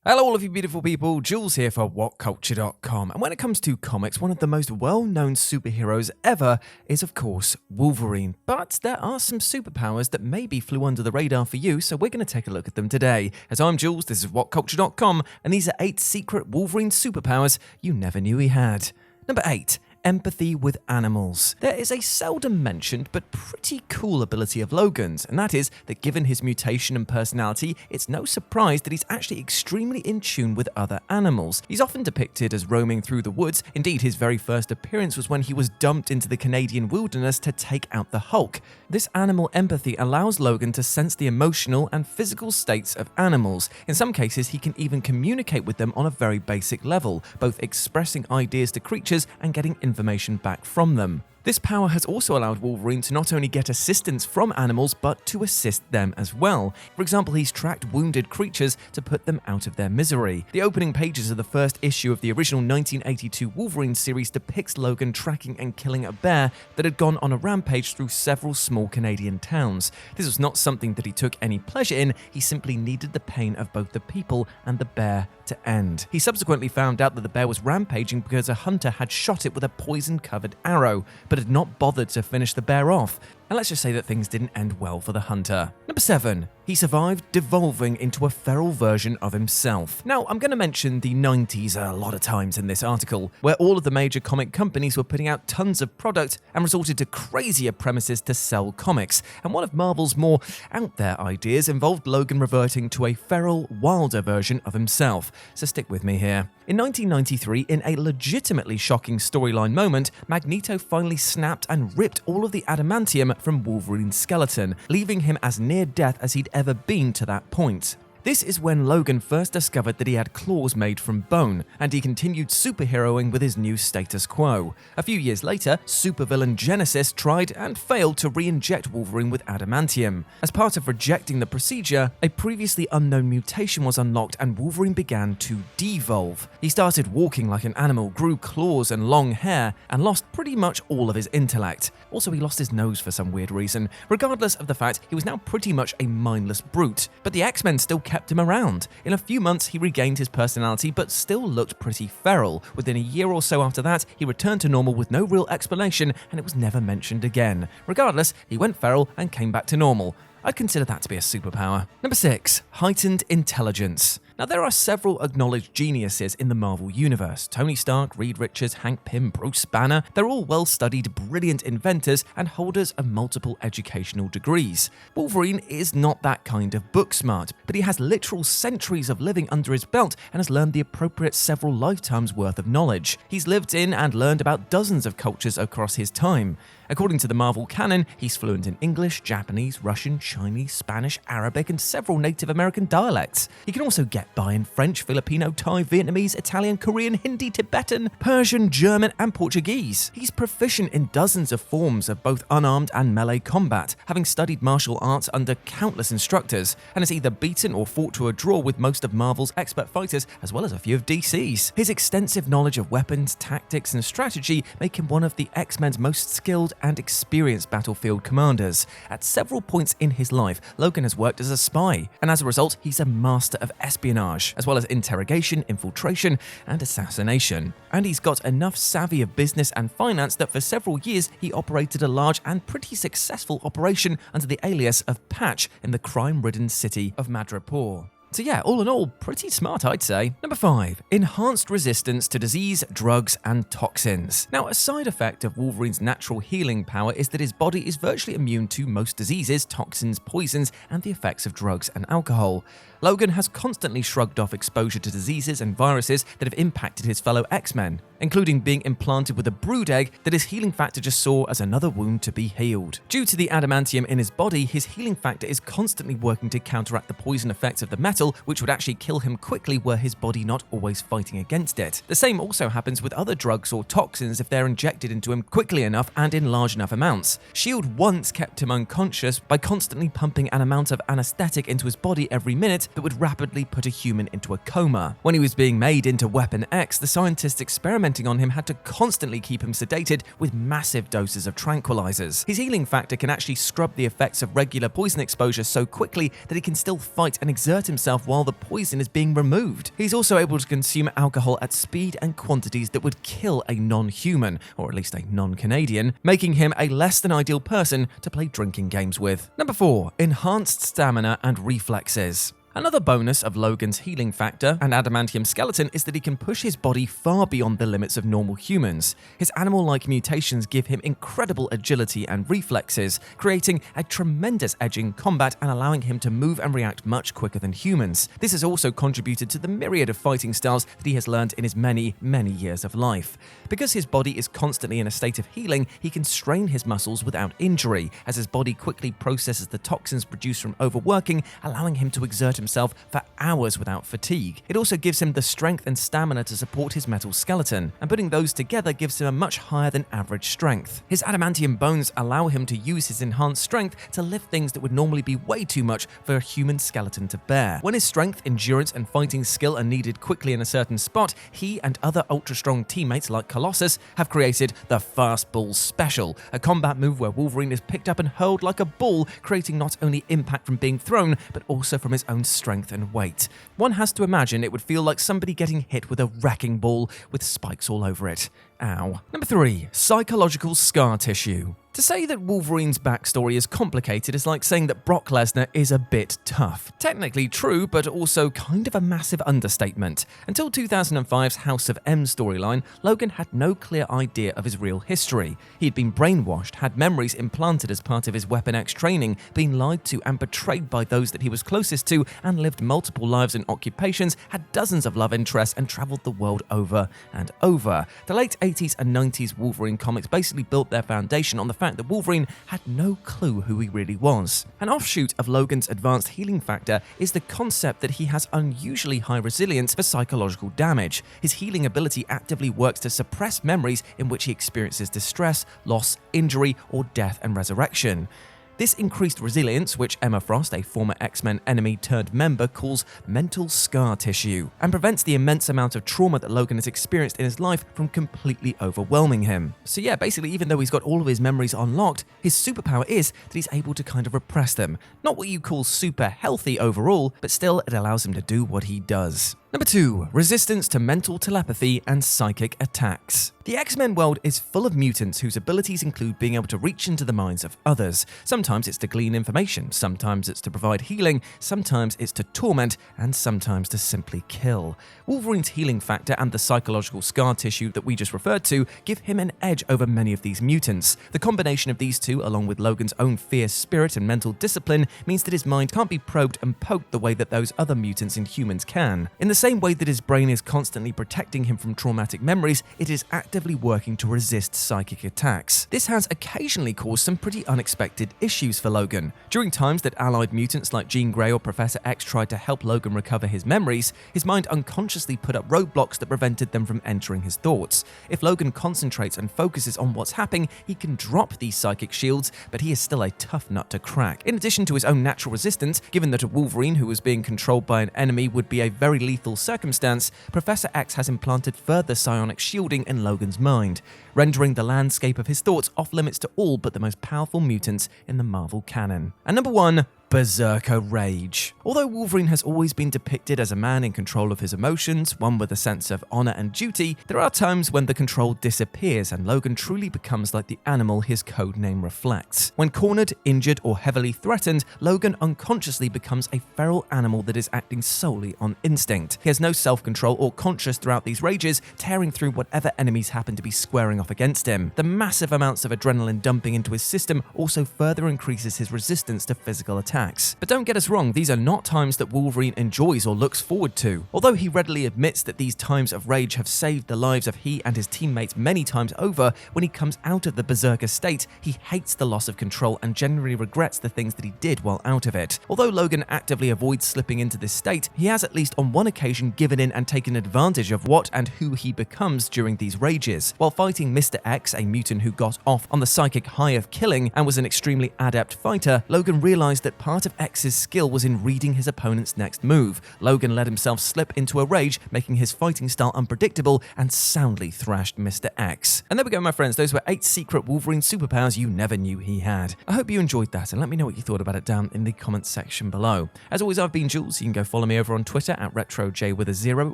Hello all of you beautiful people, Jules here for WhatCulture.com, and when it comes to comics, one of the most well-known superheroes ever is of course Wolverine, but there are some superpowers that maybe flew under the radar for you, so we're going to take a look at them today. As I'm Jules, this is WhatCulture.com, and these are 8 secret Wolverine superpowers you never knew he had. Number 8. Empathy with animals. There is a seldom mentioned but pretty cool ability of Logan's, and that is that given his mutation and personality, it's no surprise that he's actually extremely in tune with other animals. He's often depicted as roaming through the woods. Indeed, his very first appearance was when he was dumped into the Canadian wilderness to take out the Hulk. This animal empathy allows Logan to sense the emotional and physical states of animals. In some cases, he can even communicate with them on a very basic level, both expressing ideas to creatures and getting information back from them. This power has also allowed Wolverine to not only get assistance from animals, but to assist them as well. For example, he's tracked wounded creatures to put them out of their misery. The opening pages of the first issue of the original 1982 Wolverine series depicts Logan tracking and killing a bear that had gone on a rampage through several small Canadian towns. This was not something that he took any pleasure in, he simply needed the pain of both the people and the bear to end. He subsequently found out that the bear was rampaging because a hunter had shot it with a poison-covered arrow, but had not bothered to finish the bear off. And let's just say that things didn't end well for the hunter. Number 7. He survived devolving into a feral version of himself. Now, I'm going to mention the 90s a lot of times in this article, where all of the major comic companies were putting out tons of product and resorted to crazier premises to sell comics. And one of Marvel's more out there ideas involved Logan reverting to a feral, wilder version of himself. So stick with me here. In 1993, in a legitimately shocking storyline moment, Magneto finally snapped and ripped all of the adamantium from Wolverine's skeleton, leaving him as near death as he'd ever been to that point. This is when Logan first discovered that he had claws made from bone, and he continued superheroing with his new status quo. A few years later, supervillain Genesis tried and failed to re-inject Wolverine with adamantium. As part of rejecting the procedure, a previously unknown mutation was unlocked and Wolverine began to devolve. He started walking like an animal, grew claws and long hair, and lost pretty much all of his intellect. Also, he lost his nose for some weird reason. Regardless of the fact, he was now pretty much a mindless brute. But the X-Men still kept him around. In a few months, he regained his personality, but still looked pretty feral. Within a year or so after that, he returned to normal with no real explanation, and it was never mentioned again. Regardless, he went feral and came back to normal. I'd consider that to be a superpower. Number 6. Heightened intelligence. Now, there are several acknowledged geniuses in the Marvel Universe. Tony Stark, Reed Richards, Hank Pym, Bruce Banner. They're all well-studied, brilliant inventors and holders of multiple educational degrees. Wolverine is not that kind of book smart, but he has literal centuries of living under his belt and has learned the appropriate several lifetimes worth of knowledge. He's lived in and learned about dozens of cultures across his time. According to the Marvel canon, he's fluent in English, Japanese, Russian, Chinese, Spanish, Arabic, and several Native American dialects. He can also get by in French, Filipino, Thai, Vietnamese, Italian, Korean, Hindi, Tibetan, Persian, German, and Portuguese. He's proficient in dozens of forms of both unarmed and melee combat, having studied martial arts under countless instructors, and has either beaten or fought to a draw with most of Marvel's expert fighters, as well as a few of DC's. His extensive knowledge of weapons, tactics, and strategy make him one of the X-Men's most skilled and experienced battlefield commanders. At several points in his life, Logan has worked as a spy, and as a result, he's a master of espionage, as well as interrogation, infiltration, and assassination. And he's got enough savvy of business and finance that for several years he operated a large and pretty successful operation under the alias of Patch in the crime-ridden city of Madripoor. So yeah, all in all, pretty smart, I'd say. Number 5. Enhanced resistance to disease, drugs, and toxins. Now, a side effect of Wolverine's natural healing power is that his body is virtually immune to most diseases, toxins, poisons, and the effects of drugs and alcohol. Logan has constantly shrugged off exposure to diseases and viruses that have impacted his fellow X-Men, including being implanted with a brood egg that his healing factor just saw as another wound to be healed. Due to the adamantium in his body, his healing factor is constantly working to counteract the poison effects of the metal, which would actually kill him quickly were his body not always fighting against it. The same also happens with other drugs or toxins if they're injected into him quickly enough and in large enough amounts. S.H.I.E.L.D. once kept him unconscious by constantly pumping an amount of anesthetic into his body every minute, state that would rapidly put a human into a coma. When he was being made into Weapon X, the scientists experimenting on him had to constantly keep him sedated with massive doses of tranquilizers. His healing factor can actually scrub the effects of regular poison exposure so quickly that he can still fight and exert himself while the poison is being removed. He's also able to consume alcohol at speed and quantities that would kill a non-human, or at least a non-Canadian, making him a less than ideal person to play drinking games with. Number 4. Enhanced stamina and reflexes. Another bonus of Logan's healing factor and adamantium skeleton is that he can push his body far beyond the limits of normal humans. His animal-like mutations give him incredible agility and reflexes, creating a tremendous edge in combat and allowing him to move and react much quicker than humans. This has also contributed to the myriad of fighting styles that he has learned in his many, many years of life. Because his body is constantly in a state of healing, he can strain his muscles without injury, as his body quickly processes the toxins produced from overworking, allowing him to exert himself for hours without fatigue. It also gives him the strength and stamina to support his metal skeleton, and putting those together gives him a much higher than average strength. His adamantium bones allow him to use his enhanced strength to lift things that would normally be way too much for a human skeleton to bear. When his strength, endurance, and fighting skill are needed quickly in a certain spot, he and other ultra-strong teammates like Colossus have created the Fast Ball Special, a combat move where Wolverine is picked up and hurled like a ball, creating not only impact from being thrown, but also from his own strength and weight. One has to imagine it would feel like somebody getting hit with a wrecking ball with spikes all over it. Ow. Number 3. Psychological scar tissue. To say that Wolverine's backstory is complicated is like saying that Brock Lesnar is a bit tough. Technically true, but also kind of a massive understatement. Until 2005's House of M storyline, Logan had no clear idea of his real history. He had been brainwashed, had memories implanted as part of his Weapon X training, been lied to and betrayed by those that he was closest to, and lived multiple lives and occupations, had dozens of love interests, and traveled the world over and over. The late 80s and 90s Wolverine comics basically built their foundation on the fact that Wolverine had no clue who he really was. An offshoot of Logan's advanced healing factor is the concept that he has unusually high resilience for psychological damage. His healing ability actively works to suppress memories in which he experiences distress, loss, injury, or death and resurrection. This increased resilience, which Emma Frost, a former X-Men enemy-turned-member, calls mental scar tissue, and prevents the immense amount of trauma that Logan has experienced in his life from completely overwhelming him. So yeah, basically, even though he's got all of his memories unlocked, his superpower is that he's able to kind of repress them. Not what you call super healthy overall, but still it allows him to do what he does. Number 2. Resistance to mental telepathy and psychic attacks. The X-Men world is full of mutants whose abilities include being able to reach into the minds of others. Sometimes it's to glean information, sometimes it's to provide healing, sometimes it's to torment, and sometimes to simply kill. Wolverine's healing factor and the psychological scar tissue that we just referred to give him an edge over many of these mutants. The combination of these two, along with Logan's own fierce spirit and mental discipline, means that his mind can't be probed and poked the way that those other mutants in humans can. In the same way that his brain is constantly protecting him from traumatic memories, it is actively working to resist psychic attacks. This has occasionally caused some pretty unexpected issues for Logan. During times that allied mutants like Jean Grey or Professor X tried to help Logan recover his memories, his mind unconsciously put up roadblocks that prevented them from entering his thoughts. If Logan concentrates and focuses on what's happening, he can drop these psychic shields, but he is still a tough nut to crack. In addition to his own natural resistance, given that a Wolverine who was being controlled by an enemy would be a very lethal circumstance, Professor X has implanted further psionic shielding in Logan's mind, rendering the landscape of his thoughts off limits to all but the most powerful mutants in the Marvel canon. And number 1. Berserker Rage. Although Wolverine has always been depicted as a man in control of his emotions, one with a sense of honor and duty, there are times when the control disappears and Logan truly becomes like the animal his codename reflects. When cornered, injured, or heavily threatened, Logan unconsciously becomes a feral animal that is acting solely on instinct. He has no self-control or conscience throughout these rages, tearing through whatever enemies happen to be squaring off against him. The massive amounts of adrenaline dumping into his system also further increases his resistance to physical attacks. But don't get us wrong, these are not times that Wolverine enjoys or looks forward to. Although he readily admits that these times of rage have saved the lives of he and his teammates many times over, when he comes out of the Berserker state, he hates the loss of control and generally regrets the things that he did while out of it. Although Logan actively avoids slipping into this state, he has at least on one occasion given in and taken advantage of what and who he becomes during these rages. While fighting Mr. X, a mutant who got off on the psychic high of killing and was an extremely adept fighter, Logan realized that part of X's skill was in reading his opponent's next move. Logan let himself slip into a rage, making his fighting style unpredictable, and soundly thrashed Mr. X. And there we go, my friends. Those were 8 secret Wolverine superpowers you never knew he had. I hope you enjoyed that, and let me know what you thought about it down in the comments section below. As always, I've been Jules. You can go follow me over on Twitter at RetroJ,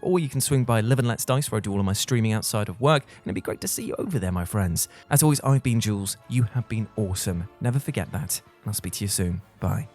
or you can swing by Live and Let's Dice, where I do all of my streaming outside of work, and it'd be great to see you over there, my friends. As always, I've been Jules. You have been awesome. Never forget that. I'll speak to you soon. Bye.